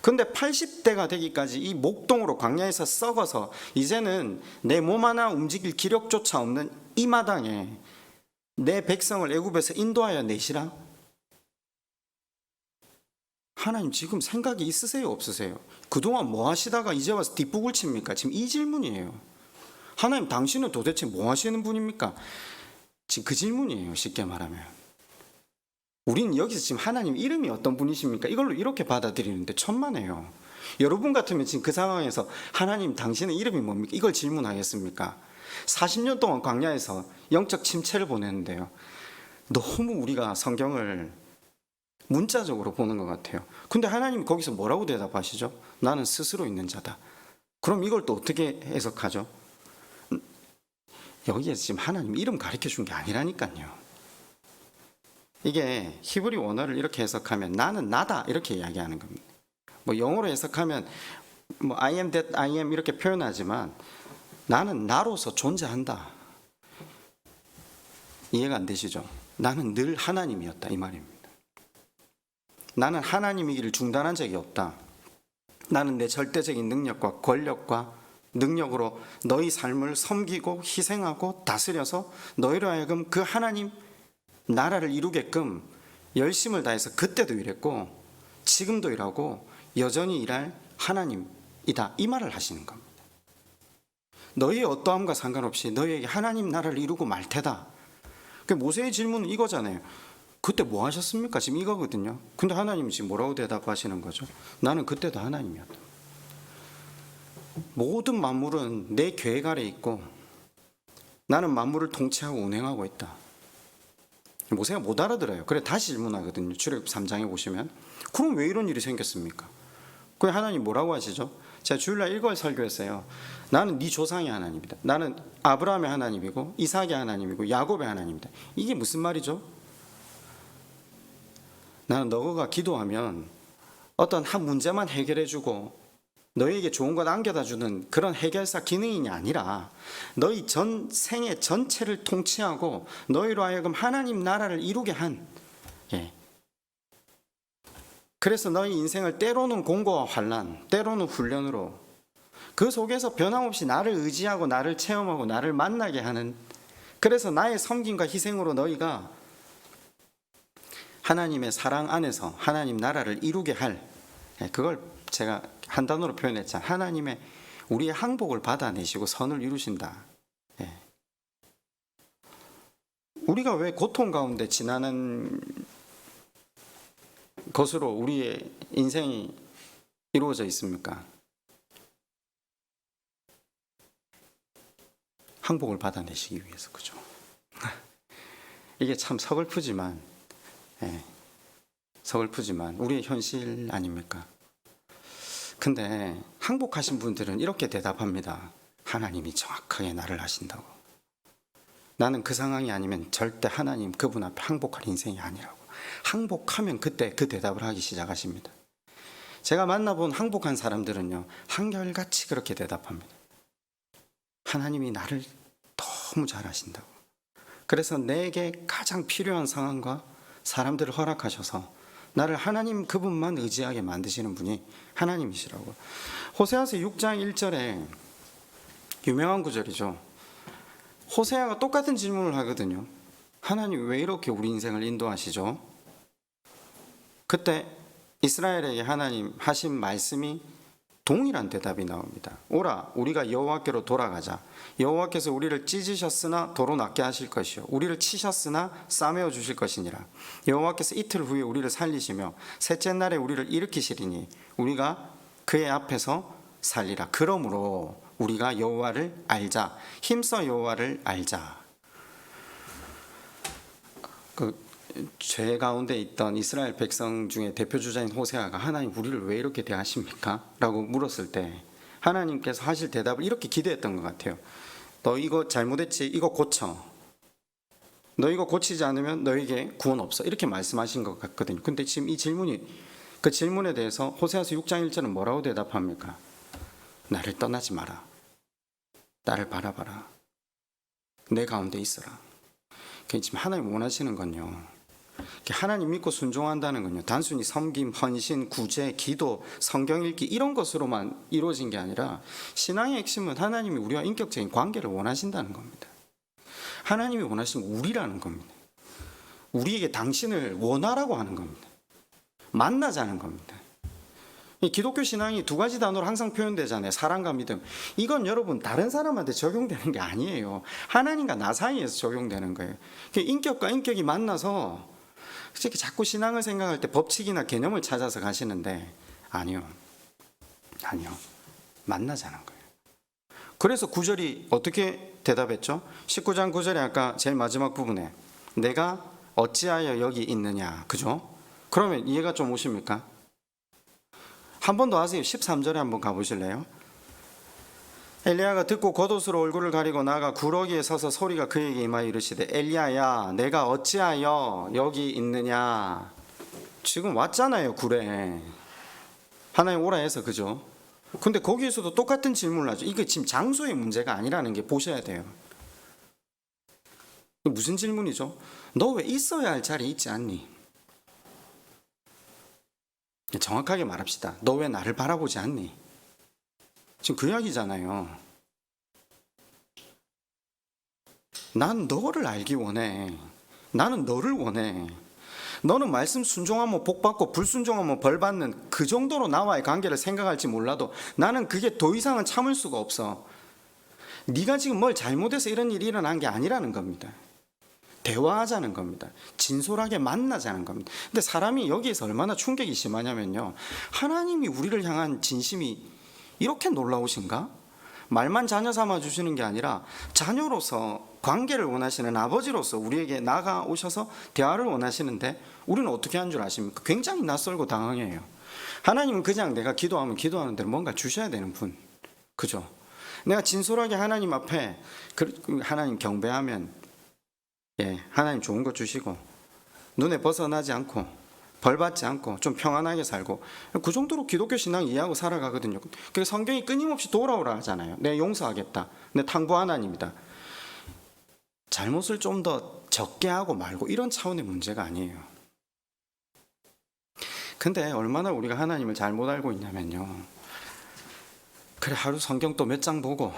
[SPEAKER 1] 근데 80대가 되기까지 이 목동으로 광야에서 썩어서 이제는 내 몸 하나 움직일 기력조차 없는 이 마당에 내 백성을 애굽에서 인도하여 내시라? 하나님 지금 생각이 있으세요, 없으세요? 그동안 뭐 하시다가 이제 와서 뒷북을 칩니까? 지금 이 질문이에요. 하나님 당신은 도대체 뭐 하시는 분입니까? 지금 그 질문이에요. 쉽게 말하면 우리는 여기서 지금 하나님 이름이 어떤 분이십니까? 이걸로 이렇게 받아들이는데 천만에요. 여러분 같으면 지금 그 상황에서 하나님 당신의 이름이 뭡니까? 이걸 질문하겠습니까? 40년 동안 광야에서 영적 침체를 보냈는데요. 너무 우리가 성경을 문자적으로 보는 것 같아요. 근데 하나님이 거기서 뭐라고 대답하시죠? 나는 스스로 있는 자다. 그럼 이걸 또 어떻게 해석하죠? 여기에서 지금 하나님 이름 가르쳐 준 게 아니라니까요. 이게 히브리 원어를 이렇게 해석하면 나는 나다 이렇게 이야기하는 겁니다. 뭐 영어로 해석하면 뭐 I am that I am 이렇게 표현하지만 나는 나로서 존재한다. 이해가 안 되시죠? 나는 늘 하나님이었다 이 말입니다. 나는 하나님이기를 중단한 적이 없다. 나는 내 절대적인 능력과 권력과 능력으로 너희 삶을 섬기고 희생하고 다스려서 너희로 하여금 그 하나님 나라를 이루게끔 열심을 다해서 그때도 일했고 지금도 일하고 여전히 일할 하나님이다 이 말을 하시는 겁니다. 너희의 어떠함과 상관없이 너희에게 하나님 나라를 이루고 말 테다. 모세의 질문은 이거잖아요. 그때 뭐 하셨습니까? 지금 이거거든요. 근데 하나님이 지금 뭐라고 대답하시는 거죠? 나는 그때도 하나님이었다. 모든 만물은 내 계획 아래 있고 나는 만물을 통치하고 운행하고 있다. 모세가 못 알아들어요. 그래 다시 질문하거든요. 출애굽 3장에 보시면 그럼 왜 이런 일이 생겼습니까? 그 하나님 뭐라고 하시죠? 제가 주일날 이걸 설교했어요. 나는 네 조상의 하나님이다. 나는 아브라함의 하나님이고 이삭의 하나님이고 야곱의 하나님이다. 이게 무슨 말이죠? 나는 너가 기도하면 어떤 한 문제만 해결해주고 너희에게 좋은 것 안겨다 주는 그런 해결사 기능이 아니라 너희 전 생애 전체를 통치하고 너희로 하여금 하나님 나라를 이루게 한, 그래서 너희 인생을 때로는 공고와 환난, 때로는 훈련으로 그 속에서 변함없이 나를 의지하고 나를 체험하고 나를 만나게 하는, 그래서 나의 섬김과 희생으로 너희가 하나님의 사랑 안에서 하나님 나라를 이루게 할, 그걸 제가 한 단어로 표현했잖아요. 하나님의 우리의 항복을 받아내시고 선을 이루신다. 우리가 왜 고통 가운데 지나는 것으로 우리의 인생이 이루어져 있습니까? 항복을 받아내시기 위해서, 그죠? 이게 참 서글프지만 우리의 현실 아닙니까? 근데 항복하신 분들은 이렇게 대답합니다. 하나님이 정확하게 나를 아신다고. 나는 그 상황이 아니면 절대 하나님 그분 앞에 항복할 인생이 아니라고. 항복하면 그때 그 대답을 하기 시작하십니다. 제가 만나본 항복한 사람들은요, 한결같이 그렇게 대답합니다. 하나님이 나를 너무 잘 아신다고. 그래서 내게 가장 필요한 상황과 사람들을 허락하셔서 나를 하나님 그분만 의지하게 만드시는 분이 하나님이시라고. 호세아서 6장 1절에 유명한 구절이죠. 호세아가 똑같은 질문을 하거든요. 하나님 왜 이렇게 우리 인생을 인도하시죠? 그때 이스라엘에게 하나님 하신 말씀이 동일한 대답이 나옵니다. 오라 우리가 여호와께로 돌아가자. 여호와께서 우리를 찢으셨으나 도로 낫게 하실 것이요 우리를 치셨으나 싸매어 주실 것이니라. 여호와께서 이틀 후에 우리를 살리시며 셋째 날에 우리를 일으키시리니 우리가 그의 앞에서 살리라. 그러므로 우리가 여호와를 알자. 힘써 여호와를 알자. 죄 가운데 있던 이스라엘 백성 중에 대표 주자인 호세아가 하나님 우리를 왜 이렇게 대하십니까? 라고 물었을 때 하나님께서 하실 대답을 이렇게 기대했던 것 같아요. 너 이거 잘못했지? 이거 고쳐. 너 이거 고치지 않으면 너에게 구원 없어. 이렇게 말씀하신 것 같거든요. 근데 지금 이 질문이, 그 질문에 대해서 호세아서 6장 1절은 뭐라고 대답합니까? 나를 떠나지 마라. 나를 바라봐라. 내 가운데 있어라. 지금 하나님 원하시는 건요, 하나님 믿고 순종한다는 건요, 단순히 섬김, 헌신, 구제, 기도, 성경 읽기 이런 것으로만 이루어진 게 아니라 신앙의 핵심은 하나님이 우리와 인격적인 관계를 원하신다는 겁니다. 하나님이 원하시는 우리라는 겁니다. 우리에게 당신을 원하라고 하는 겁니다. 만나자는 겁니다. 기독교 신앙이 두 가지 단어로 항상 표현되잖아요. 사랑과 믿음. 이건 여러분 다른 사람한테 적용되는 게 아니에요. 하나님과 나 사이에서 적용되는 거예요. 인격과 인격이 만나서 자꾸 신앙을 생각할 때 법칙이나 개념을 찾아서 가시는데 아니요. 만나자는 거예요. 그래서 9절이 어떻게 대답했죠? 19장 9절에 아까 제일 마지막 부분에 내가 어찌하여 여기 있느냐. 그죠? 그러면 이해가 좀 오십니까? 한 번 더 하세요. 13절에 한번 가보실래요? 엘리야가 듣고 겉옷으로 얼굴을 가리고 나가 구러기에 서서 소리가 그에게 임하여 이르시되 엘리야야 내가 어찌하여 여기 있느냐. 지금 왔잖아요. 굴에 하나님 오라 해서, 그죠? 근데 거기에서도 똑같은 질문을 하죠. 이게 지금 장소의 문제가 아니라는 게 보셔야 돼요. 무슨 질문이죠? 너 왜 있어야 할 자리에 있지 않니? 정확하게 말합시다. 너 왜 나를 바라보지 않니? 지금 그 이야기잖아요. 난 너를 알기 원해. 나는 너를 원해. 너는 말씀 순종하면 복 받고 불순종하면 벌 받는 그 정도로 나와의 관계를 생각할지 몰라도 나는 그게 더 이상은 참을 수가 없어. 네가 지금 뭘 잘못해서 이런 일이 일어난 게 아니라는 겁니다. 대화하자는 겁니다. 진솔하게 만나자는 겁니다. 근데 사람이 여기에서 얼마나 충격이 심하냐면요, 하나님이 우리를 향한 진심이 이렇게 놀라우신가? 말만 자녀 삼아 주시는 게 아니라 자녀로서 관계를 원하시는 아버지로서 우리에게 나아오셔서 대화를 원하시는데 우리는 어떻게 하는 줄 아십니까? 굉장히 낯설고 당황해요. 하나님은 그냥 내가 기도하면 기도하는 대로 뭔가 주셔야 되는 분, 그죠? 내가 진솔하게 하나님 앞에 하나님 경배하면 하나님 좋은 거 주시고 눈에 벗어나지 않고 벌받지 않고 좀 평안하게 살고, 그 정도로 기독교 신앙 이해하고 살아가거든요. 그래서 성경이 끊임없이 돌아오라 하잖아요. 내가 용서하겠다, 내 탕부 하나님이다. 잘못을 좀 더 적게 하고 말고 이런 차원의 문제가 아니에요. 근데 얼마나 우리가 하나님을 잘못 알고 있냐면요, 그래 하루 성경 또 몇 장 보고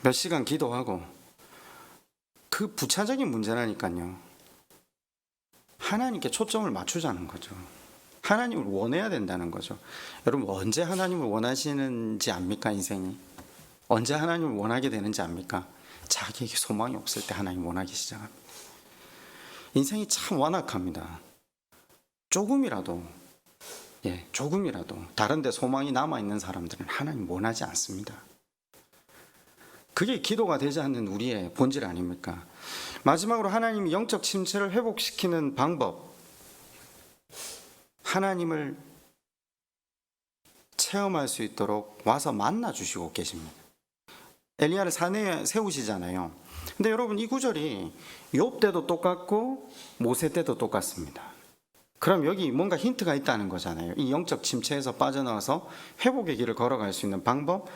[SPEAKER 1] 몇 시간 기도하고, 그 부차적인 문제라니까요. 하나님께 초점을 맞추자는 거죠. 하나님을 원해야 된다는 거죠. 여러분, 언제 하나님을 원하시는지 압니까? 인생이 언제 하나님을 원하게 되는지 압니까? 자기에게 소망이 없을 때 하나님 원하기 시작합니다. 인생이 참 완악합니다. 조금이라도 다른 데 소망이 남아있는 사람들은 하나님 원하지 않습니다. 그게 기도가 되지 않는 우리의 본질 아닙니까? 마지막으로 하나님이 영적 침체를 회복시키는 방법, 하나님을 체험할 수 있도록 와서 만나 주시고 계십니다. 엘리야를 산에 세우시잖아요. 근데 여러분, 이 구절이 욥 때도 똑같고 모세 때도 똑같습니다. 그럼 여기 뭔가 힌트가 있다는 거잖아요. 이 영적 침체에서 빠져나와서 회복의 길을 걸어갈 수 있는 방법,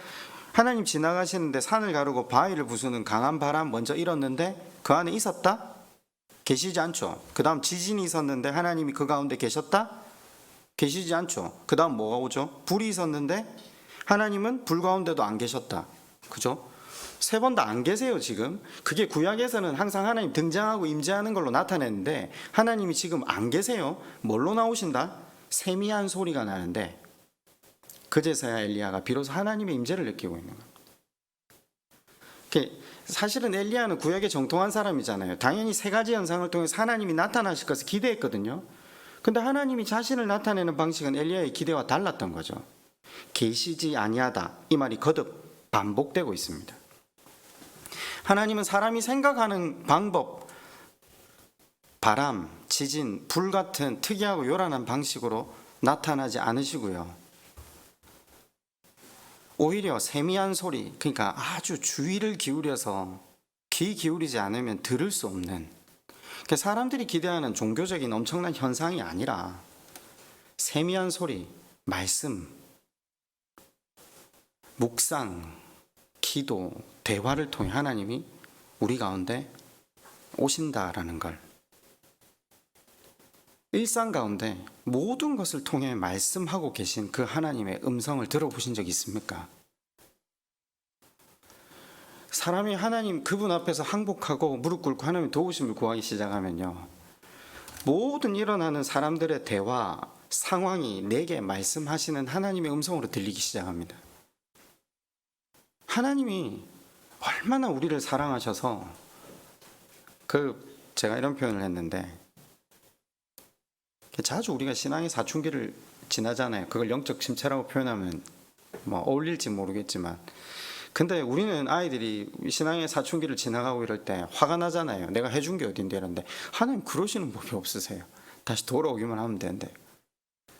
[SPEAKER 1] 하나님 지나가시는데 산을 가르고 바위를 부수는 강한 바람 먼저 일었는데 그 안에 있었다? 계시지 않죠. 그 다음 지진이 있었는데 하나님이 그 가운데 계셨다? 계시지 않죠. 그 다음 뭐가 오죠? 불이 있었는데 하나님은 불 가운데도 안 계셨다. 그죠? 세 번 다 안 계세요 지금. 그게 구약에서는 항상 하나님 등장하고 임재하는 걸로 나타냈는데 하나님이 지금 안 계세요. 뭘로 나오신다? 세미한 소리가 나는데 그제서야 엘리야가 비로소 하나님의 임재를 느끼고 있는 겁니다. 사실은 엘리야는 구약에 정통한 사람이잖아요. 당연히 세 가지 현상을 통해서 하나님이 나타나실 것을 기대했거든요. 근데 하나님이 자신을 나타내는 방식은 엘리야의 기대와 달랐던 거죠. 계시지 아니하다, 이 말이 거듭 반복되고 있습니다. 하나님은 사람이 생각하는 방법, 바람, 지진, 불 같은 특이하고 요란한 방식으로 나타나지 않으시고요. 오히려 세미한 소리, 그러니까 아주 주의를 기울여서 귀 기울이지 않으면 들을 수 없는, 사람들이 기대하는 종교적인 엄청난 현상이 아니라 세미한 소리, 말씀, 묵상, 기도, 대화를 통해 하나님이 우리 가운데 오신다라는 걸, 일상 가운데 모든 것을 통해 말씀하고 계신 그 하나님의 음성을 들어보신 적 있습니까? 사람이 하나님 그분 앞에서 항복하고 무릎 꿇고 하나님 도우심을 구하기 시작하면요, 모든 일어나는 사람들의 대화, 상황이 내게 말씀하시는 하나님의 음성으로 들리기 시작합니다. 하나님이 얼마나 우리를 사랑하셔서, 제가 이런 표현을 했는데, 자주 우리가 신앙의 사춘기를 지나잖아요. 그걸 영적 침체라고 표현하면 어울릴지 모르겠지만, 근데 우리는 아이들이 신앙의 사춘기를 지나가고 이럴 때 화가 나잖아요. 내가 해준 게 어딘데 이런데, 하나님 그러시는 법이 없으세요. 다시 돌아오기만 하면 되는데,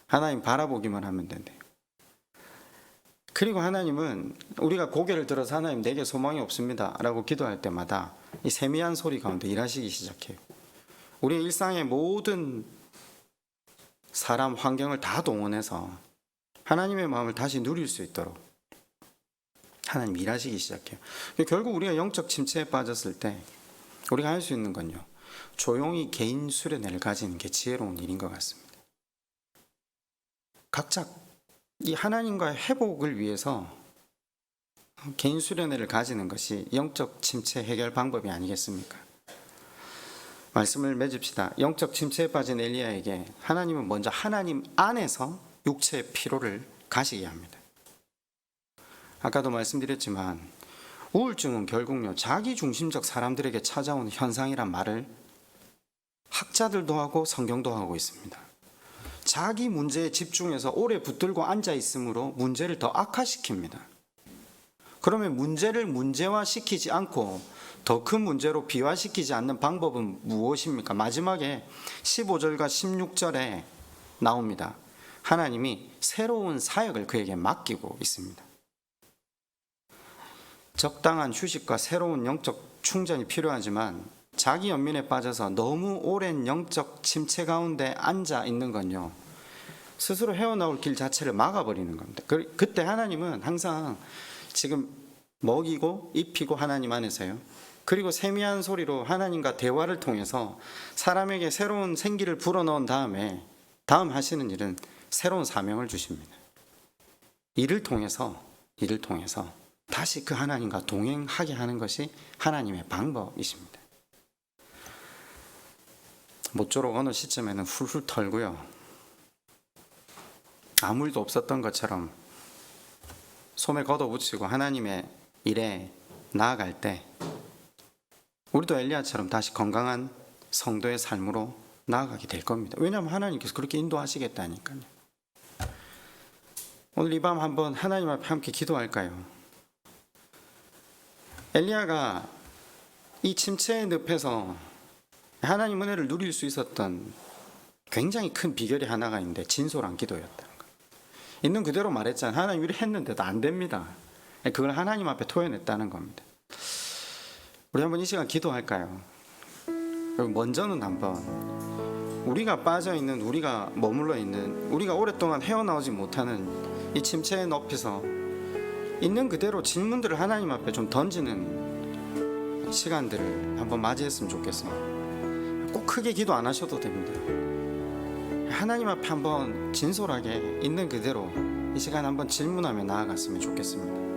[SPEAKER 1] 하나님 바라보기만 하면 된대요. 그리고 하나님은 우리가 고개를 들어서 하나님 내게 소망이 없습니다 라고 기도할 때마다 이 세미한 소리 가운데 일하시기 시작해요. 우리의 일상의 모든 사람, 환경을 다 동원해서 하나님의 마음을 다시 누릴 수 있도록 하나님 일하시기 시작해요. 결국 우리가 영적 침체에 빠졌을 때 우리가 할 수 있는 건요, 조용히 개인 수련회를 가지는 게 지혜로운 일인 것 같습니다. 각자 이 하나님과의 회복을 위해서 개인 수련회를 가지는 것이 영적 침체 해결 방법이 아니겠습니까? 말씀을 맺읍시다. 영적 침체에 빠진 엘리야에게 하나님은 먼저 하나님 안에서 육체의 피로를 가시게 합니다. 아까도 말씀드렸지만 우울증은 결국요, 자기 중심적 사람들에게 찾아오는 현상이란 말을 학자들도 하고 성경도 하고 있습니다. 자기 문제에 집중해서 오래 붙들고 앉아 있으므로 문제를 더 악화시킵니다. 그러면 문제를 문제화시키지 않고 더 큰 문제로 비화시키지 않는 방법은 무엇입니까? 마지막에 15절과 16절에 나옵니다. 하나님이 새로운 사역을 그에게 맡기고 있습니다. 적당한 휴식과 새로운 영적 충전이 필요하지만 자기 연민에 빠져서 너무 오랜 영적 침체 가운데 앉아 있는 건요, 스스로 헤어나올 길 자체를 막아버리는 겁니다. 그때 하나님은 항상 지금 먹이고 입히고 하나님 안에서요, 그리고 세미한 소리로 하나님과 대화를 통해서 사람에게 새로운 생기를 불어넣은 다음에 다음 하시는 일은 새로운 사명을 주십니다. 이를 통해서 다시 그 하나님과 동행하게 하는 것이 하나님의 방법이십니다. 모쪼록 어느 시점에는 훌훌 털고요, 아무 일도 없었던 것처럼 소매 걷어붙이고 하나님의 일에 나아갈 때 우리도 엘리야처럼 다시 건강한 성도의 삶으로 나아가게 될 겁니다. 왜냐하면 하나님께서 그렇게 인도하시겠다니까요. 오늘 이 밤 한번 하나님 앞에 함께 기도할까요? 엘리야가 이 침체의 늪에서 하나님 은혜를 누릴 수 있었던 굉장히 큰 비결이 하나가 있는데 진솔한 기도였다는 거예요. 있는 그대로 말했잖아요. 하나님 일을 했는데도 안 됩니다. 그걸 하나님 앞에 토해냈다는 겁니다. 우리 한번 이 시간 기도할까요? 먼저는 한번 우리가 빠져있는, 우리가 머물러 있는, 우리가 오랫동안 헤어나오지 못하는 이 침체의 높이서 있는 그대로 질문들을 하나님 앞에 좀 던지는 시간들을 한번 맞이했으면 좋겠습니다. 꼭 크게 기도 안 하셔도 됩니다. 하나님 앞에 한번 진솔하게 있는 그대로 이 시간 한번 질문하며 나아갔으면 좋겠습니다.